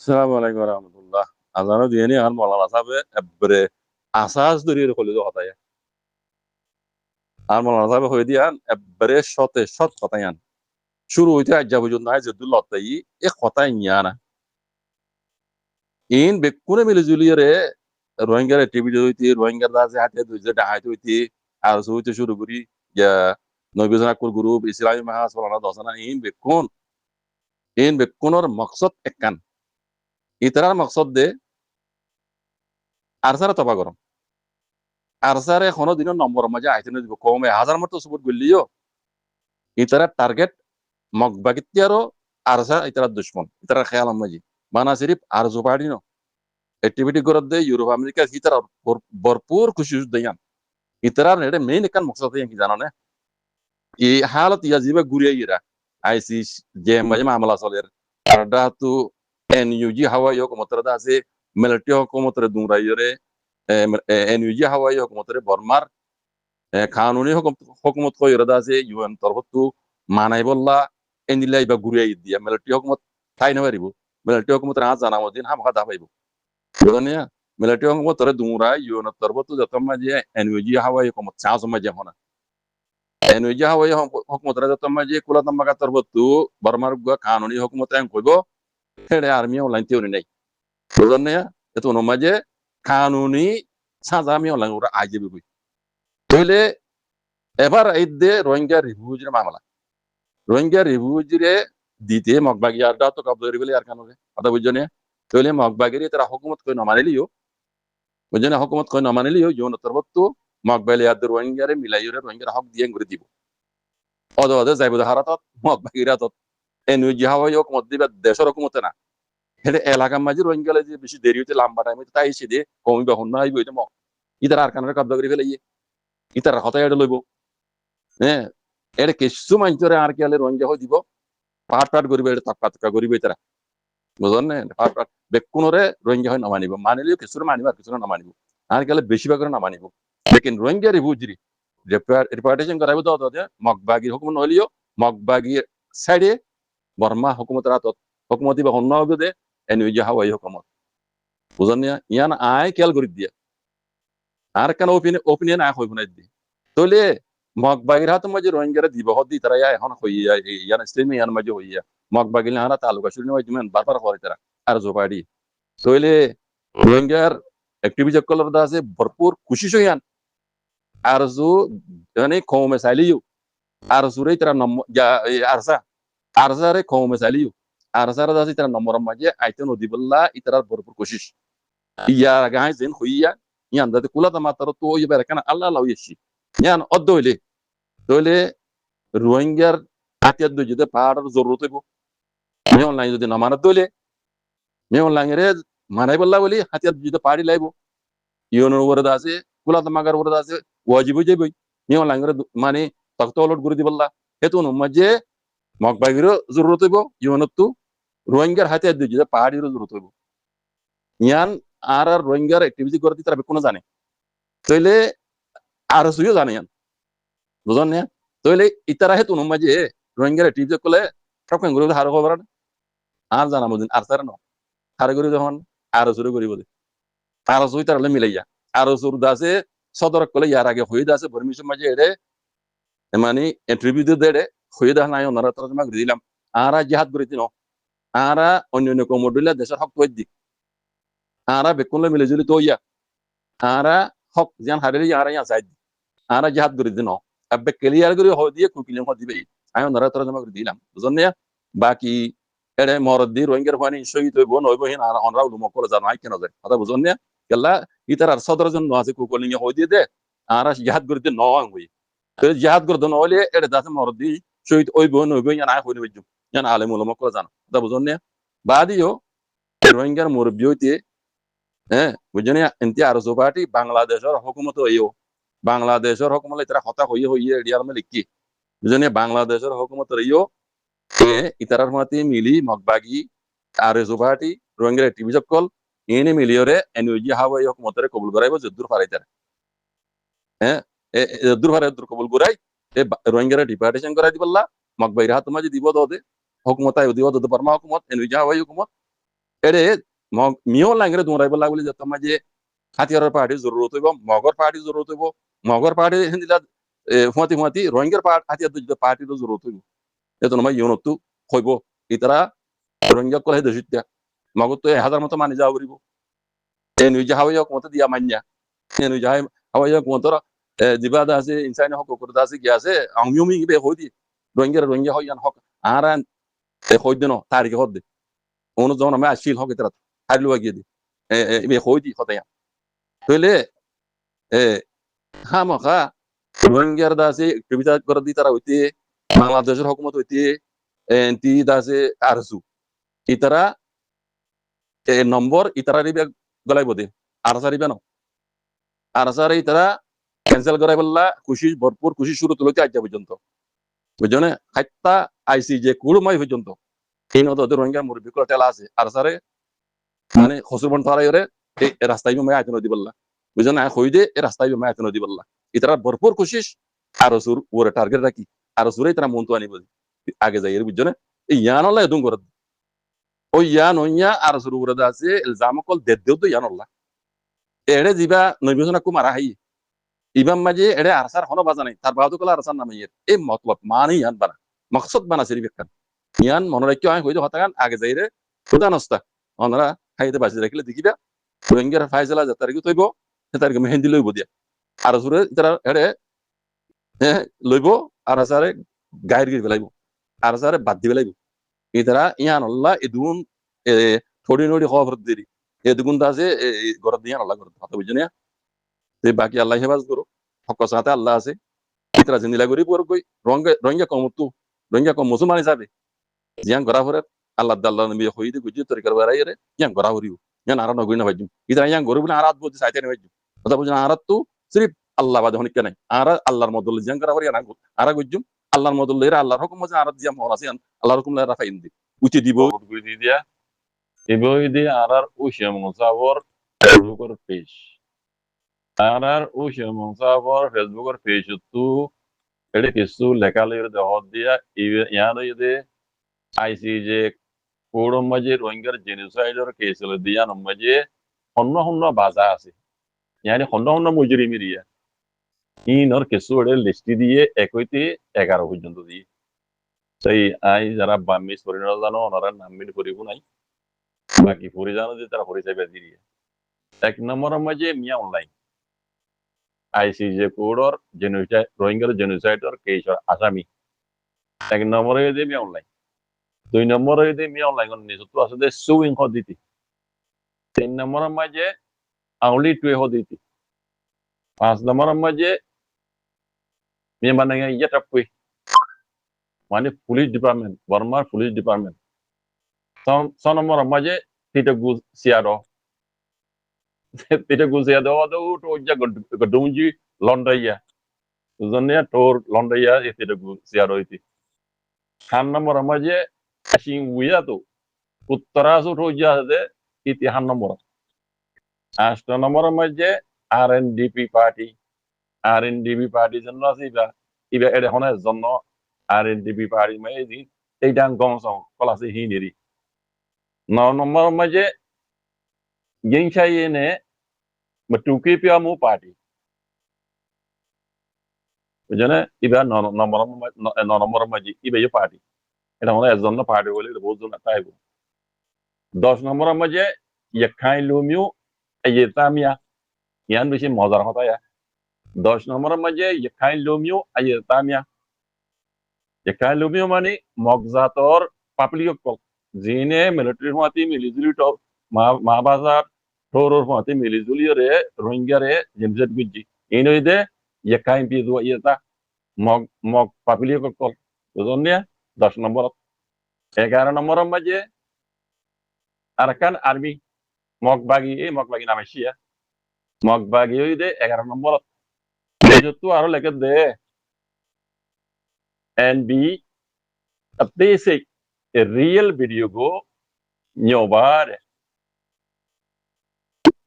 আসসালামু আলাইকুম রহমতুল্লাহ। আজানো দিয়ে নি আর মৌলানা সাহেব একবারে আসাস ধরিয়ে খলি কথায় আর মৌলানা সাহেব হয়ে দিয়ান একবারে শতে শত কথাই আন শুরু হইতে আজ্জা পর্যন্ত নাই যেদুল লতাই এ কথাই নিয়া না ইন বেকুনে মিলে জুলিয়ে রে রোহিঙ্গার অ্যাক্টিভিটি হইতি রোহিঙ্গার দাসে হাতে দুইজে ডাহাইতে হইতি আর হইতে শুরু করি ইয়া নবিজনাকুর গ্রুপ ইসলামী মাহাস মৌলানা দশনা ইন বেকুনর মকসদ একান ইতারার মকসদ দে আর সারা তবা গরম আর স্যার এখনো দিনের নম্বর মাঝে আইতে দিব কমে হাজার মতো সুপুর গুলিও ইতারা টার্গেট মগবাগিতিয়ারও আর স্যার ইতারা দুশ্মন ইতারা খেয়াল মাঝি মানা সিরিফ আর জোবাড়ি ন অ্যাক্টিভিটি করে দে ইউরোপ আমেরিকা ইতারা ভরপুর খুশি দেয়ান ইতারা নেড়ে মেইন একান মকসদ কি জানো না এই হালত ইয়া জিবা ঘুরিয়ে ইরা আইসি যে মাঝে মামলা চলের আর তু এনইউজি হাওয়াই হকুমতরা আছে মিলিটারি হকুমতরে দুমরাইরে এনইউজি হাওয়াই হকুমতরে বর্মার কানুনি হকুমত কইরদা আছে ইউএন তরফতু মানাই বললা এনিলাই বা ঘুরিয়ে দিয়া মিলিটারি হকুমত ঠাই নবারিব মিলিটারি হকুমত রা জানা মদিন হাম হাদা পাইব বুঝনিয়া মিলিটারি হকুমত তরে দুমরা ইউএন তরফতু যত মাঝে এনইউজি হাওয়াই হকুমত চাঁজ মাঝে হনা এনইউজি হাওয়াই হকুমত রা যত মাঝে কুলা তাম্বাকা তরফতু বর্মার কানুনি হকুমত আং কইব হেডে আর্মি অনলাইন তেউনি নাই বুঝনিয়া এতো মাঝে কানুনি সাজা আমি অনলাইন ওরা আইজেবি বই তাহলে এবার এই দে রোহিঙ্গা রিভিউজের মামলা রোহিঙ্গা রিভিউজরে দিতে মগবাগিয়ারটা তো কবজরি বলে আর কারণে কথা বুঝছো তাহলে মগবাগিরি তারা হুকুমত কই নমানিলিও বুঝছো না হুকুমত কই নমানিলিও ইউন তরবত্তু মগবালিয়াদ রোহিঙ্গারে মিলাইরে রোহিঙ্গার হক দিয়ে করে দিব অদ অদ যাইব হারাতত মগবাগিরাতত এনইউজি হাওয়াই হুকুমত দিবা দেশের হুকুমতে না হেটে এলাকার মাঝে রোহিঙ্গালে যে বেশি দেরি হইতে লম্বা টাইম হইতে তাই এসে দিয়ে কমিবা হন না আইব এটা মগ ইতার আর কারণে কবজা করে ফেলে ইতার হতাই এটা লইব হ্যাঁ এটা কিছু মানুষের আর কি হলে রোহিঙ্গা হয়ে দিব পাট করিবে এটা তক্কা করিবে তারা বুঝলেন না পাট বেকুনরে রোহিঙ্গা হয় নামানিব মানিলেও কিছু মানিব আর কিছু নামানিব আর কি হলে বেশিরভাগ নামানিব লেকিন রোহিঙ্গা রিভিউজরি রিপার্টেশন করাইব তো মগবাগির হুকুম নহলিও মগবাগির সাইডে বর্মা হুকুমতের হাতত হুকুমতি বা অন্য হবে দে এনইউজি হাওয়াই হুকুমত বুঝলেন না ইয়ান আয় খেয়াল করে দিয়া আর কেন ওপিনিয়ন আয় হইব না দিয়ে তাহলে মগবাগির হাতের মাঝে রোহিঙ্গারা দিব হদি তারা এখন হইয়া ইয়ান ইসলামী ইয়ান মাঝে হইয়া মগবাগিল হারা তালুকা শুনি হয় তুমি বারবার করে তারা আর জোবাড়ি তাহলে রোহিঙ্গার অ্যাক্টিভিটি কলার আছে ভরপুর খুশি হইয়ান আর জো মানে কমে চাইলিও আর জোরে তারা নম্বর আরসারে কমে চাইলিও আরসার আছে তারা নম্বর মাঝে আইতে নদী বললা ইতার ভরপুর কোশিস ইয়ার গায়ে যেন হইয়া ইয়ান যাতে কুলাতা মাতার তো ওই বেড়া কেন আল্লাহ আল্লাহ হইয়াছি ইয়ান অদ্দ হইলে তাহলে রোহিঙ্গার হাতিয়ার দুই যদি পাহাড়ের জরুরত হইব মে অনলাইন যদি নামানত দইলে মে অনলাইন রে মানাই বললা বলি হাতিয়ার যদি পাহাড়ি লাইব ইউনের উপরে আছে কুলাতা মাগার উপরে আছে ওয়াজিব হয়ে যাবই মে অনলাইন মানে তক্ত অলট করে দিবল্লা হেতু মাঝে মগবাগিরও জরুরত হইব ইউনতো রোহিঙ্গার হাতিয়ার দুই যদি পাহাড়িরও জরুরত হইব ইয়ান আর রোহিঙ্গার অ্যাক্টিভিটি করতে তারা কোনো জানে তাইলে আর সুইও জানে ইয়ান বুঝলেন না তাইলে ইতারা হেতু মাঝে রোহিঙ্গার অ্যাক্টিভিটি করলে সব কেন করে হার খবর আর জানাবো দিন আর স্যার ন হারে করে যখন আরো শুরু করিব আরো সুই তার মিলাইয়া আরো সুর দাসে সদরক করলে ইয়ার আগে হয়ে দাসে ভরমিশন মাঝে এড়ে মানে ইন্টারভিউ দেড়ে হয়ে দা নাই ওনারা তারা তোমাকে দিলাম আরা জিহাদ করে দিন আরা অন্য কমডিলা দেশের হক তৈরি দিক আরা বেকুনলে মিলে জুলি তো ইয়া আরা হক যেন হারে আরা ইয়া চাই আরা জিহাদ করে দিন আবে ক্লিয়ার করে হয় দিয়ে কুকিলে হয় দিবে আমি ওনারা তারা তোমাকে দিলাম বুঝলেন না বাকি এড়ে মরদি রোহিঙ্গার পানি শহীদ হইব নইব হিন আর অনরা উলুমক করে জানো আই কেন যায় কথা বুঝলেন না কেলা ইতার আর সদর জন আছে কুকলিং হই দিয়ে দে আর জিহাদ করে দিন নং হই তো জিহাদ করে দিন হইলে এড়ে দাসে মরদি শহীদ হইব নইব ইয়ান আই হইনি বইজু ইয়ান আলেম উলুমক করে জানো কথা বুঝলেন না বাদিও রোহিঙ্গার মুরব্বি হইতে হ্যাঁ বুঝছেন এনতি আর সোপাটি বাংলাদেশের হুকুমত হইও বাংলাদেশের হুকুমত ইতারা হতা হইয়ে হইয়ে এডিয়ার মে লিখি বুঝছেন বাংলাদেশের হুকুমত রইও ইতারার মাতি মিলি মগবাগি আর সোপাটি রোহিঙ্গার টিভি চক্কল এনে মিলিয়রে এনইউজি হাওয়াই হুকুমতরে কবুল করাইব যদ্দুর ফারাইতার হ্যাঁ যদ্দুর ফারাই যদ্দুর কবুল করাই রোহিঙ্গারে ডিপার্টেশন করাই দিবল্লা মগবাগির হাত মাঝে দিব দে হুকুমত আই দিব দে বর্মা হুকুমত এনইউজি হাওয়াই হুকুমত এরে মিও লাঙ্গরে দৌড়াইব লাগা বলে যেতাম যে হাতিয়ারের পার্টির জরুরত হইব মগর পার্টির জরুরত হইব মগর পার্টি হিন্দিলা হুঁয়াতি হুঁয়াতি রোহিঙ্গার হাতিয়ার পার্টিরও জরুরত হইব এত নয় ইউনতু হইব ইতারা রোহিঙ্গা কলে দেশিত্যা মগর তো 1000 মতো মানি যাওয়া করিব এ নুই হাওয়া মতো দিয়া মান্যা এ নুই হাওয়া মতো জিবাদা আছে ইনসানি হক করতে আছে কি আছে আমিও বে হইদি রোহিঙ্গা হইয়ান হক আরান হইদিন তারিখ হদ্দে অনু যখন আমি আসিল হক ইতারা হারিলু গিয়ে দি বে হইদি হতায়া তইলে খামাখা রোহিঙ্গার দাসে কবিতা করে দি তারা হইতে বাংলাদেশের হুকুমত হইতে এনটি দাসে আরসু ইতারা নম্বর ইতারা রিবে গলাইব দে আরসারিবে না আরসারে ইতারা ক্যান্সেল করাই বললা খুশি ভরপুর খুশি শুরু তুলতে আজ পর্যন্ত বুঝছো হাইতা আইসি যে কুড়মাই পর্যন্ত এই নদ রোহিঙ্গা মুরব্বী করে টেলা আছে আরসারে মানে খসুরবন তারাইরে এই রাস্তায় মায় আয়তন দি বললা বুঝছো না হই দে এই রাস্তায় মায় আয়তন দি বললা ইতারা ভরপুর খুশিস আরসুর ওরে টার্গেট রাখি আরসুরে ইতারা মন্তু আনিব আগে যাই বুঝছো না এই ইয়ানল্লা এদুম করে ওই ইয়ান ওইয়া আরসুর ওরে আছে ইলজাম কল দেদেও তো ইয়ানল্লা এড়ে দিবা নৈবেদনা কু মারা হাই ইমাম মাঝে এড়ে আরসার হনো বাজা নাই তার বাহাদু কলা আরসার নামে এই মতলব মানে ইয়ান বানা মকসদ বানা সেরি বেকান ইয়ান মনে রাখি হয় হইতে হতাগান আগে যাইরে খুদা নস্তা অনরা খাইতে বাঁচি রাখলে দেখিবা রোহিঙ্গার ফাইজলা যে তারিখ তৈব সে তারিখ মেহেন্দি লইব দিয়া আর সুরে তারা এড়ে লইব আর আসারে গায়ের গিয়ে বেলাইব আর আসারে বাদ দি বেলাইব ইতারা ইয়ান আল্লাহ এদুন থোড়ি নড়ি খবর দেরি এদুগুন দাসে গরদ দিয়া আল্লাহ গরদ কথা বুঝছো না বাকি আল্লাহ হেফাজ করো হক সাথে আল্লাহ আছে ইতরা জিন্দিলা করি পর কই রোহিঙ্গা কমতু রোহিঙ্গা কম মুসলমান হিসাবে জিয়ান গরা ভরে আল্লাহ আল্লাহ নবী হইদি গুজি তরিকার বারাই রে ইয়ান গরা হরিও ইয়ান আর নগই না বাজু ইতরা ইয়ান গরু বলে আরাত বলতে চাইতে না বাজু কথা বুঝনা আরাত তো সিরিফ আল্লাহ বাদে হনিক নাই আর আল্লাহর মদল জিয়ান গরা হরি আর গুজুম আল্লাহর মদল লেরা আল্লাহর হুকুম আছে আরাত জিয়াম হরাসি আল্লাহর হুকুম লেরা ফাইন দি উচি দিব গুই দি দিয়া এবই দি আর উশিয়া মুসাবর ফেসবুকের পেজ আর উশিয়া মুসাবর ফেসবুকের পেজ তো এডে কিছু লেখালের দেহত দিয়া ইয়ান ইদে আইসিজে কোড়ম মাঝে রোহিঙ্গার জেনোসাইডের কেসল দিয়া নম্মাজে হন্য হন্য বাজা আছে ইয়ানি হন্য হন্য মুজরিমি দিয়া ইনর কিছু এডে লিস্টি দিয়ে 1 হইতে 11 পর্যন্ত দিয়ে সেই আই যারা বামিস পরিণত জানো ওনারা নাম মিল করিব নাই বাকি পরি জানো যে তারা পরিচয় বেঁধে দিয়ে 1 নম্বরের মাঝে মিয়া অনলাইন আইসিজে কোড়র জেনোসাইড রোহিঙ্গার জেনোসাইডের কেসর আসামি 1 নম্বরে দিয়ে মিয়া অনলাইন 2 নম্বরে দিয়ে মিয়া অনলাইন নিজত্ব আছে যে সুইং হদিতি 3 নম্বরের মাঝে আউলি টুয়ে হদিতি 5 নম্বরের মাঝে মিয়া মানে ইয়েটা পুই মানে পুলিশ ডিপার্টমেন্ট বর্মার পুলিশ ডিপার্টমেন্ট 6 নম্বরের মাঝে তিটা গুজ সিয়ারো তিটা গুজ সিয়ারো তো ওজা গডুঞ্জি লন্ডাইয়া জন্যে তোর লন্ডাইয়া তিটা গুজ সিয়ারো ইতি 7 নম্বরের মাঝে আসিং উইয়া তো উত্তরাসু রোজা আছে ইতি 7 নম্বর 8 নম্বরের মাঝে আরএনডিপি পার্টি জন্য আছে ইবা এডে হনের জন্য আরএনডিপি পার্টি মানে এইটা গংসং কলাসে হিনিরি 9 নম্বরের মাঝে গেংশাই এনে মটুকি পিয়ামু পার্টি বুঝনে ইবা 9 নম্বরের মাঝে ইবা এই পার্টি এটা হনের জন্য পার্টি বলে বহুত জন তাইব 10 নম্বরের মাঝে ইয়াখাই লুমিউ আইয়েতামিয়া ইয়ান বেশি মজার কথা 10 নম্বরের মাঝে ইয়াখাই লুমিউ আইয়েতামিয়া ইয়াখাই লুমিউ মানে মগজাতর পাবলিক কল জিনে মিলিটারি হওয়াতে মিলিজুলি টপ মা বাজার ঠোরর হওয়াতে মিলিজুলি রে রোহিঙ্গা রে জেনজেট গুজি এই নইদে ইয়াখাই পিজু ইয়েতা মগ পাবলিক কল বুঝনে 10 নম্বর 11 নম্বরের মাঝে আরকান আর্মি মগবাগি নামেশিয়া মগবাগি হইদে 11 নম্বর যেহেতু আরো লেখে দে and be a basic a real video go nyobar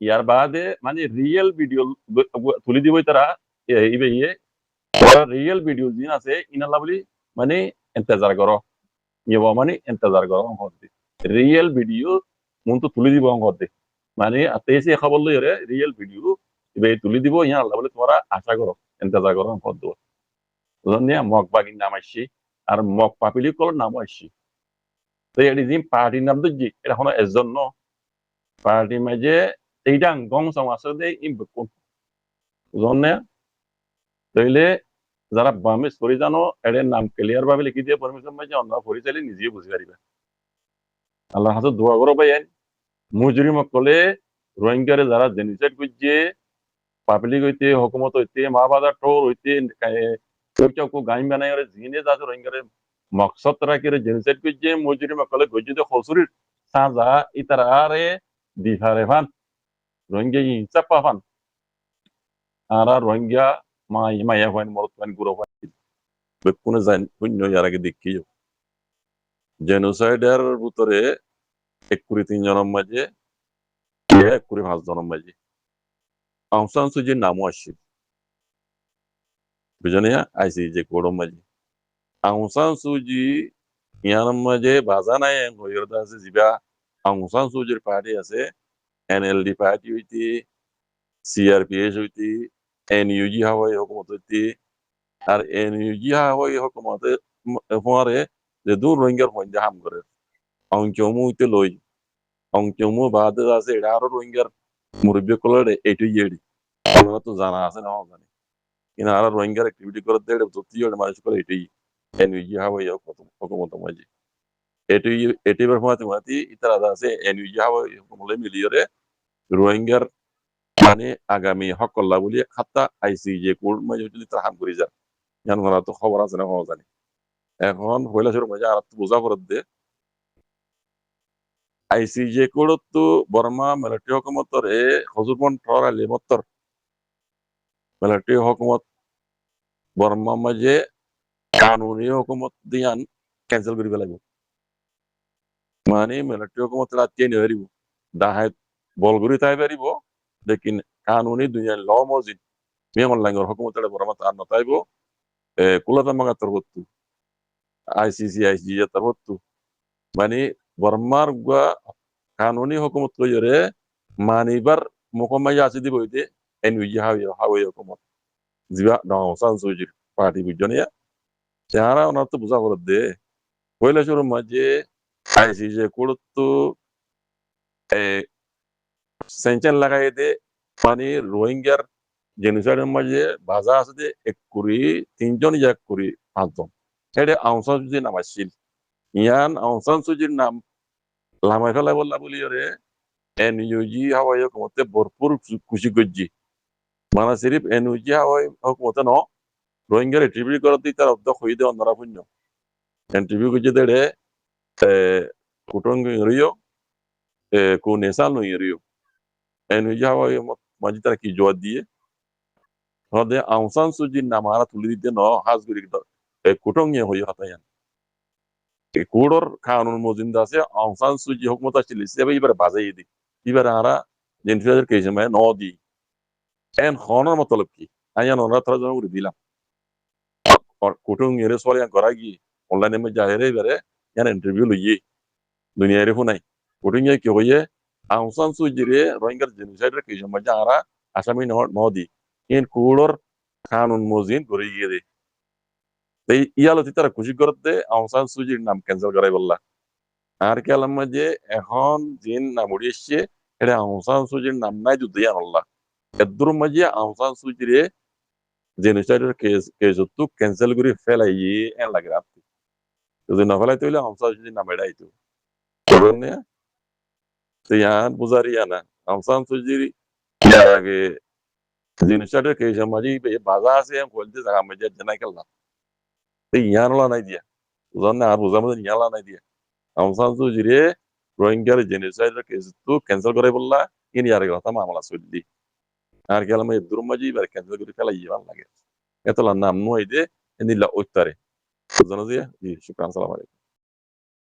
ইয়ার বাদে মানে রিয়েল ভিডিও তুলি দিব তারা ইবে রিয়েল ভিডিও জিন আছে ইনাল্লাহ বলি মানে ইন্তজার করো নিয়বা মানে ইন্তজার করো রিয়েল ভিডিও মন তো তুলি দিব অঙ্গতে মানে আতেসে খবর লই রে রিয়েল ভিডিও ইবে তুলি দিব ইয়া আল্লাহ বলে তোমরা আশা করো ইন্তজার করো ফদ্দ বুঝলেন মগ বাগিন নাম আসছি আর মগ পাপিলি কল নাম আসছি তো এটি যে পার্টির নাম তো জি এটা হলো এজন্য পার্টি মাঝে এইটা গং সম আসলে ইম বেকুন বুঝলেন তাইলে যারা বামে সরি জানো এদের নাম ক্লিয়ার ভাবে লিখি দিয়ে পারমিশন মাঝে অন্য পরিচালি নিজে বুঝে পারিবে আল্লাহ হাতে দোয়া করো ভাই মুজরিম কলে রোহিঙ্গারে যারা জেনিসাইড করছে পাবলিক হইতে হকুমত হইতে মা বাজার টোর হইতে কেউ গাইম বানাই জিনে যাচ্ছে রোহিঙ্গারে মকসদ রাখি জেনিসাইড করছে মুজরিম কলে গজ্জিতে হসুরির সাজা ইতারারে দিহারে ফান রোহিঙ্গা হিংসা পাফান আর রোহিঙ্গা মাইয়া ফাইন মরত ফাইন গুরো ফাইন বেকুনে যাই শূন্য ইয়ার আগে দেখি জেনোসাইডের ভিতরে 1-3 জনের মাঝে 1-5 জনের মাঝে আউং সান সুচির নামও আসছে বুঝলেন আইসিজে কোডের মাঝে আউং সান সুচি ইয়ার মাঝে বাজা নাই হইরদা আছে জিবা আউং সান সুচির পার্টি আছে এনএলডি পার্টি হইতে সিআরপিএস হইতে এনইউজি হাওয়াই হুকুমত হইতে আর এনইউজি হাওয়াই হুকুমতে পরে যে দূর রোহিঙ্গার মধ্যে হাম করে অংচমু হইতে লই অংচমু বাদ আছে এটা আরো রোহিঙ্গার মুরব্বী কলারে এটু ইয়েডি আমরা তো জানা আছে না জানি কিন্তু আর রোহিঙ্গার অ্যাক্টিভিটি করে দেড় যতি মানুষ করে এটাই এনইউজি হাওয়াই হুকুমত মাঝে এটি মাতি ইতারা আছে এনইউজি হাওয়াই হুকুমলে মিলিয়রে রোহিঙ্গার মানে আগামী হকল্লা বলি হাত্তা আইসিজে কোর্ট মাঝে যদি তারা হাম করে যায় জান তো খবর আছে না জানি এখন হইলা শুরু মাঝে আর বোঝা করে দে আইসিজে কোর্ট তো বর্মা মিলিটারি হুকুমতরে হজুরপন টর আলী মত্তর মিলিটারি হুকুমত বর্মা মাঝে কানুনি হুকুমত দিয়ান ক্যান্সেল করিব লাগবে মানে মিলিটারি হুকুমত রাতিয়ে নিয়ে হারিব দাহায় বলগুড়ি তাই পারিব লেকিন কানুনি দুনিয়া ল মসজিদ মিয়ামল লাঙ্গর হুকুমত বর্মা তার নতাইব কুলাতা মাগা তরবত্তু আইসিসি তরবত্তু মানে বর্মার গুয়া কানুনি হুকুমত লইরে মানিবার মুকম্মাই আছে দিব হইতে এনইউজি হাওয়াই হুকুমত জিবা ডাউসান সুজির পার্টি বুঝনিয়া যারা ওনার তো বুঝা করে দে পয়লা শুরু মাঝে আইসিজে করতো সেঞ্চেন লাগাই দে মানে রোহিঙ্গার জেনোসাইডের মাঝে বাজা আছে যে 1-3 জন 1-5 জন এটা আউসান সুজির নাম আসছিল ইয়ান আউসান সুজির নাম লামাই ফেলাই বললা বলি রে এনইউজি হাওয়াই হুকুমতে ভরপুর খুশি করছি মানে সিরিফ এনইউজি হাওয়াই হুকুমতে ন রোহিঙ্গার রিট্রিবিউ করতে তার অধ্যক্ষ হয়ে দেওয়া নরা শূন্য এন্ট্রিবিউ করছে দেড়ে কুটং রিও কো নেশাল নই রিও এনইউজি হাওয়াই মাঝে তারা কি জবাব দিয়ে হদে আউসান সুজির নাম হারা তুলে দিতে ন হাজগুড়ি কুটং হয়ে হতায়ান কুড়োর কানুন মজিন্দ আছে আউসান সুজি হুকুমত আসছিল এবার বাজাই দি এবার হারা জেন্ট্রিজার কেসে মানে ন দি এন হনর মতলব কি আইয়ান ওনারা তারা জন করে দিলাম কুটুং এর সরে করা গিয়ে অনলাইনে মধ্যে জাহেরে এবারে ইয়ান ইন্টারভিউ লইয়ে দুনিয়ারে ফোনাই কুটুং কি হইয়ে আউসান সুজিরে রোহিঙ্গার জেনোসাইডের কেসে মধ্যে হারা আসামি ন দি ইন কুড়োর কানুন মজিন করে গিয়ে দে এই ইয়ালো তারা খুশি করতে আউসান সুজির নাম ক্যান্সেল করাই বললা আর কি আলাম যে এখন জিন নাম উড়ি এসছে এটা আউসান সুজির নাম নাই যদি আনল্লা এদুর মাঝে আউসান সুজিরে জেনোসাইডের কেস তো ক্যান্সেল করে ফেলাই এন লাগে রাত্রি যদি না ফেলাইতে হইলে আউসান সুজির নাম এটাই তো ইয়ান বুঝারি আনা আউসান সুজির আগে জেনোসাইডের কেস মাঝে বাজা আছে বলতে জায়গা মাঝে জানাই খেললাম ইয়ানলা নাই দিয়া বুঝান আর বুঝার মধ্যে ইয়ানলা নাই দিয়া আউসান সুজিরে রোহিঙ্গার জেনোসাইডের কেস তো ক্যান্সেল করে বললা ইনি আর কথা মামলা চললি আর গেলাম এদুর মাঝে এবার ক্যান্সেল করে ফেলাই ভাল লাগে এতলা নাম নয় দে এনিলা উত্তরে বুঝানো দিয়ে জি শুকরান সালাম আলাইকুম